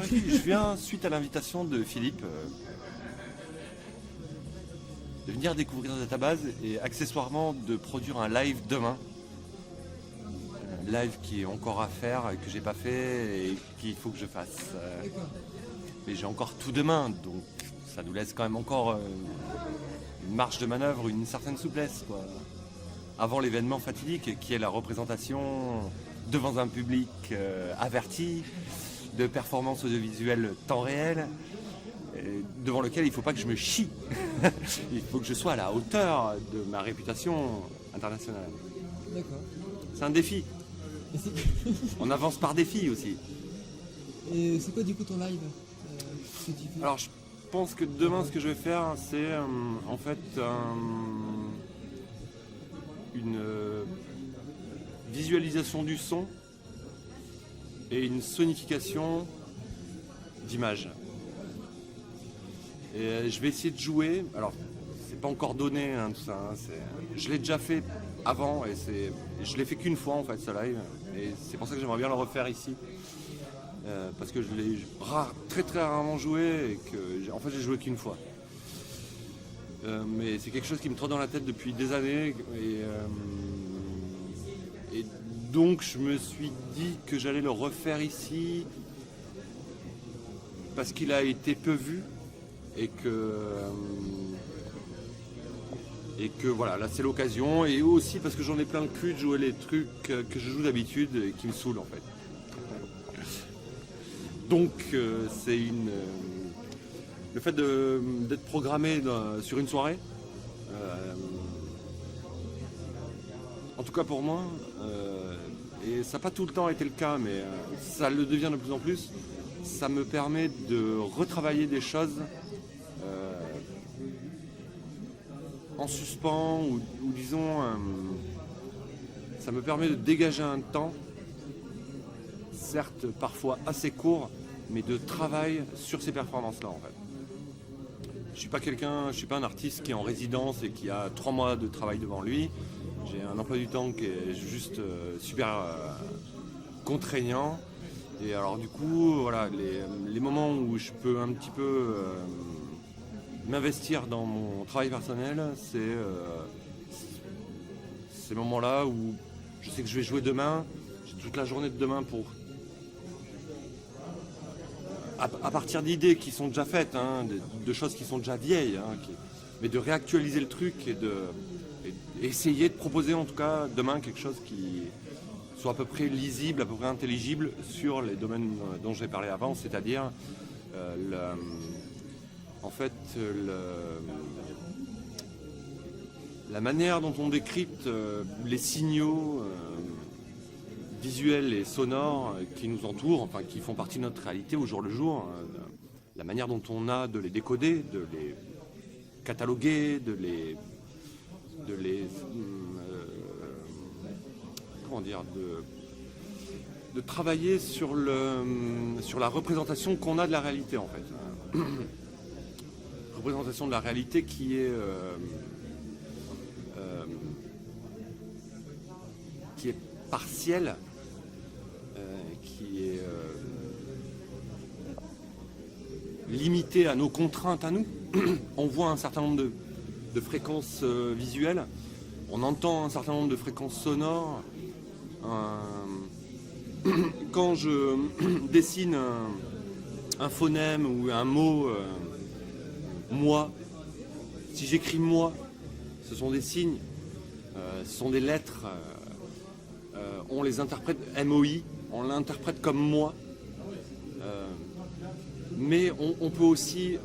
Je viens suite à l'invitation de Philippe de venir découvrir Database et accessoirement de produire un live demain. Un live qui est encore à faire, que j'ai pas fait et qu'il faut que je fasse. Mais j'ai encore tout demain, donc ça nous laisse quand même encore une marge de manœuvre, une certaine souplesse, quoi. Avant l'événement fatidique qui est la représentation devant un public averti de performances audiovisuelles temps réel, devant lequel il ne faut pas que je me chie. Il faut que je sois à la hauteur de ma réputation internationale. D'accord. C'est un défi. On avance par défi aussi. Et c'est quoi du coup ton live que tu fais? Alors je pense que demain ce que je vais faire c'est en fait une visualisation du son et une sonification d'image. Et je vais essayer de jouer. Alors, c'est pas encore donné hein, tout ça. Hein, je l'ai déjà fait avant et je l'ai fait qu'une fois en fait ce live. Et c'est pour ça que j'aimerais bien le refaire ici. Parce que je l'ai très très rarement joué et que en fait j'ai joué qu'une fois. Mais c'est quelque chose qui me trotte dans la tête depuis des années et donc je me suis dit que j'allais le refaire ici parce qu'il a été peu vu et que voilà, là c'est l'occasion et aussi parce que j'en ai plein le cul de jouer les trucs que je joue d'habitude et qui me saoulent en fait. Donc c'est le fait d'être programmé sur une soirée, en tout cas pour moi, et ça n'a pas tout le temps été le cas, mais ça le devient de plus en plus, ça me permet de retravailler des choses en suspens ou disons, ça me permet de dégager un temps, certes parfois assez court, mais de travail sur ces performances-là en fait. Je suis pas un artiste qui est en résidence et qui a 3 mois de travail devant lui. J'ai un emploi du temps qui est juste super contraignant. Et alors du coup, voilà, les moments où je peux un petit peu m'investir dans mon travail personnel, c'est ces moments-là où je sais que je vais jouer demain. J'ai toute la journée de demain pour à partir d'idées qui sont déjà faites, hein, de choses qui sont déjà vieilles, hein, mais de réactualiser le truc et essayer de proposer en tout cas demain quelque chose qui soit à peu près lisible, à peu près intelligible sur les domaines dont j'ai parlé avant, c'est-à-dire la manière dont on décrypte les signaux visuels et sonores qui nous entourent, enfin qui font partie de notre réalité au jour le jour, la manière dont on a de les décoder, de les cataloguer, de travailler sur la représentation qu'on a de la réalité en fait. Représentation de la réalité qui est partielle, qui est limitée à nos contraintes à nous. On voit un certain nombre de fréquences visuelles, on entend un certain nombre de fréquences sonores. Quand je dessine un phonème ou un mot, moi, si j'écris moi, ce sont des signes, ce sont des lettres, on les interprète MOI, on l'interprète comme moi, mais on peut aussi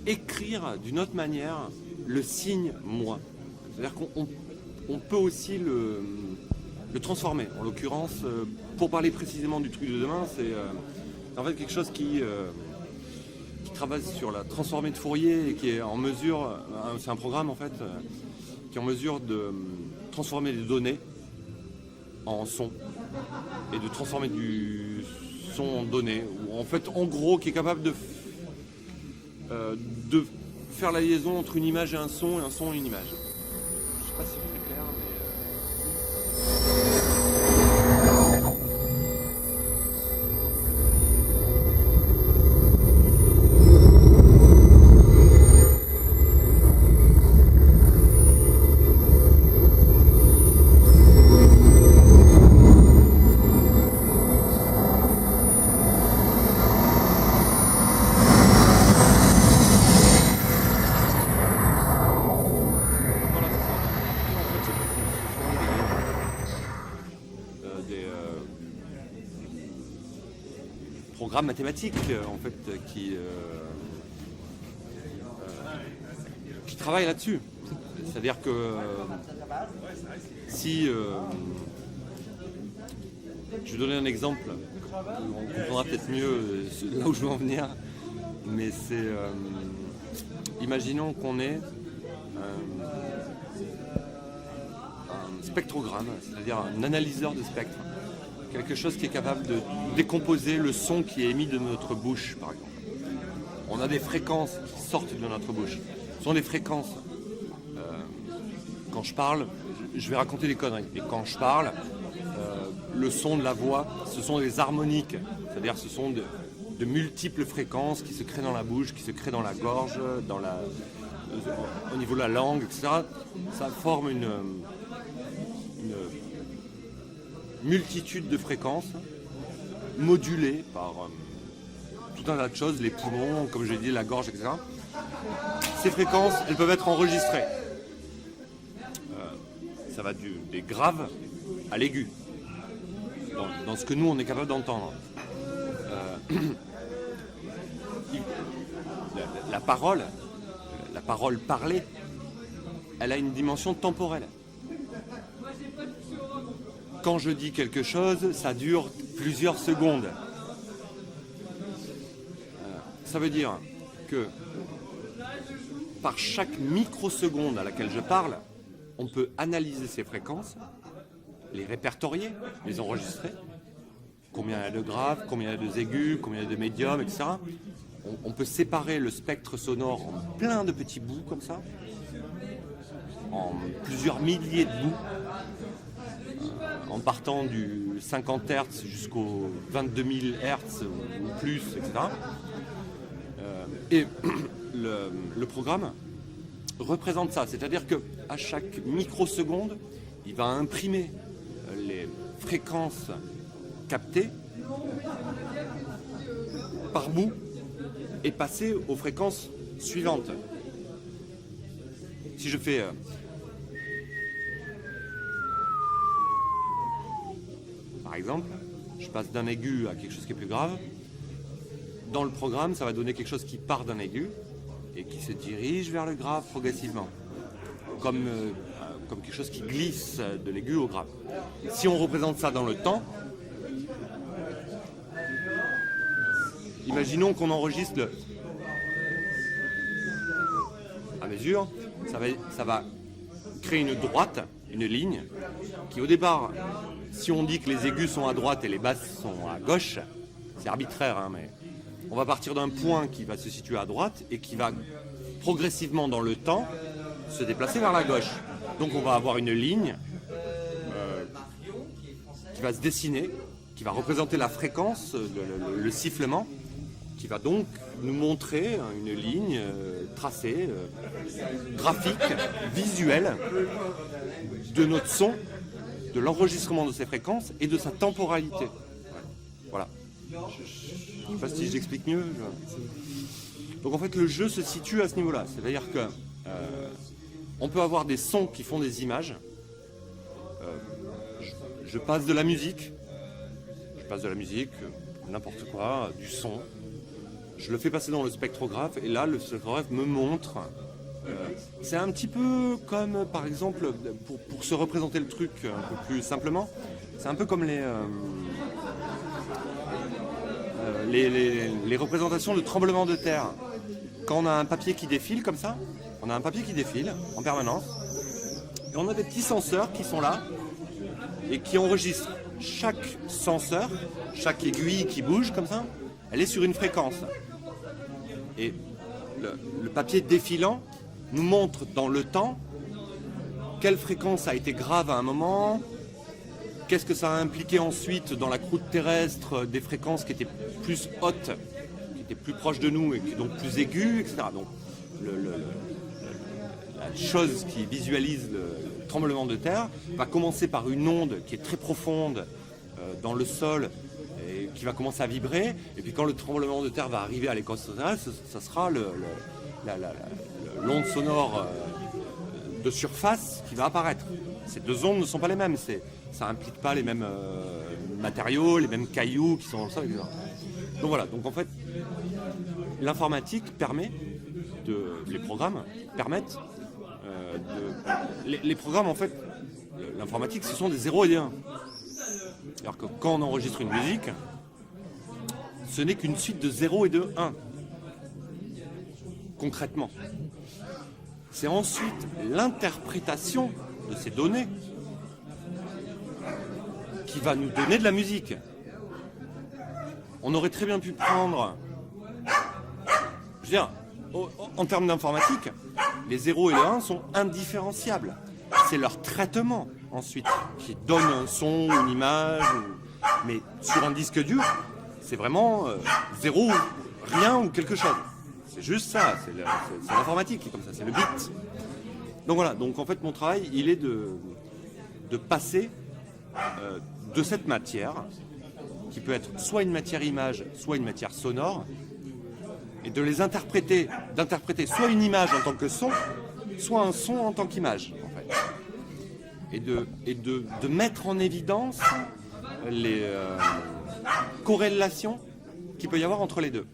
écrire d'une autre manière le signe moi. C'est-à-dire qu'on peut aussi le transformer. En l'occurrence, pour parler précisément du truc de demain, c'est en fait quelque chose qui travaille sur la transformée de Fourier et qui est en mesure, c'est un programme en fait, qui est en mesure de transformer des données en son et de transformer du son en données. Ou en fait, en gros, qui est capable de faire la liaison entre une image et un son et une image. Je sais pas si c'est très clair, mais programme mathématique en fait qui travaille là-dessus. C'est-à-dire que si je vais donner un exemple, on comprendra peut-être mieux là où je veux en venir, mais c'est imaginons qu'on ait un spectrogramme, c'est-à-dire un analyseur de spectre, quelque chose qui est capable de décomposer le son qui est émis de notre bouche, par exemple. On a des fréquences qui sortent de notre bouche. Ce sont des fréquences. Quand je parle, je vais raconter des conneries. Mais quand je parle, le son de la voix, ce sont des harmoniques. C'est-à-dire ce sont de multiples fréquences qui se créent dans la bouche, qui se créent dans la gorge, au niveau de la langue, etc. Ça forme une multitude de fréquences modulées par tout un tas de choses, les poumons, comme je l'ai dit, la gorge, etc. Ces fréquences, elles peuvent être enregistrées. Ça va des graves à l'aigu, dans ce que nous, on est capable d'entendre. La parole parlée, elle a une dimension temporelle. Quand je dis quelque chose, ça dure plusieurs secondes. Ça veut dire que par chaque microseconde à laquelle je parle, on peut analyser ces fréquences, les répertorier, les enregistrer. Combien il y a de graves, combien il y a de aigus, combien il y a de médiums, etc. On peut séparer le spectre sonore en plein de petits bouts comme ça, en plusieurs milliers de bouts, en partant du 50 Hz jusqu'au 22 000 Hz ou plus, etc. Et le programme représente ça, c'est-à-dire qu'à chaque microseconde, il va imprimer les fréquences captées par bout et passer aux fréquences suivantes. Si je fais par exemple, je passe d'un aigu à quelque chose qui est plus grave. Dans le programme, ça va donner quelque chose qui part d'un aigu et qui se dirige vers le grave progressivement, comme quelque chose qui glisse de l'aigu au grave. Si on représente ça dans le temps, imaginons qu'on enregistre à mesure, ça va créer une droite, une ligne, qui au départ, si on dit que les aigus sont à droite et les basses sont à gauche, c'est arbitraire, hein, mais on va partir d'un point qui va se situer à droite et qui va progressivement dans le temps se déplacer vers la gauche. Donc on va avoir une ligne qui va se dessiner, qui va représenter la fréquence, le sifflement, qui va donc nous montrer une ligne tracée, graphique, visuelle, de notre son, de l'enregistrement de ces fréquences et de sa temporalité. Voilà. Je ne sais pas si j'explique mieux. Donc en fait le jeu se situe à ce niveau-là. C'est-à-dire que on peut avoir des sons qui font des images. Je passe de la musique. N'importe quoi, du son. Je le fais passer dans le spectrographe et là le spectrographe me montre. C'est un petit peu comme par exemple, pour se représenter le truc un peu plus simplement, c'est un peu comme les représentations de tremblements de terre. Quand on a un papier qui défile comme ça, on a un papier qui défile en permanence, et on a des petits senseurs qui sont là et qui enregistrent. Chaque senseur, chaque aiguille qui bouge comme ça, elle est sur une fréquence. Et le papier défilant nous montre dans le temps quelle fréquence a été grave à un moment, qu'est-ce que ça a impliqué ensuite dans la croûte terrestre, des fréquences qui étaient plus hautes, qui étaient plus proches de nous et qui donc plus aiguës, etc. Donc la chose qui visualise le tremblement de terre va commencer par une onde qui est très profonde dans le sol et qui va commencer à vibrer. Et puis quand le tremblement de terre va arriver à l'écorce terrestre, ça sera l'onde sonore de surface qui va apparaître. Ces deux ondes ne sont pas les mêmes. Ça n'implique pas les mêmes matériaux, les mêmes cailloux qui sont dans le sol, etc. Donc voilà, donc en fait, l'informatique permet, les programmes permettent, les programmes en fait, l'informatique ce sont des 0 et des 1. Alors que quand on enregistre une musique, ce n'est qu'une suite de 0 et de 1. Concrètement. C'est ensuite l'interprétation de ces données qui va nous donner de la musique. On aurait très bien pu prendre, je veux dire, en termes d'informatique, les 0 et les 1 sont indifferenciables. C'est leur traitement ensuite qui donne un son, une image, mais sur un disque dur, c'est vraiment 0, rien ou quelque chose. C'est juste ça, c'est l'informatique qui est comme ça, c'est le bit. Donc voilà, donc en fait mon travail, il est de passer de cette matière, qui peut être soit une matière image, soit une matière sonore, et de les interpréter, soit une image en tant que son, soit un son en tant qu'image, en fait. Et de mettre en évidence les corrélations qu'il peut y avoir entre les deux.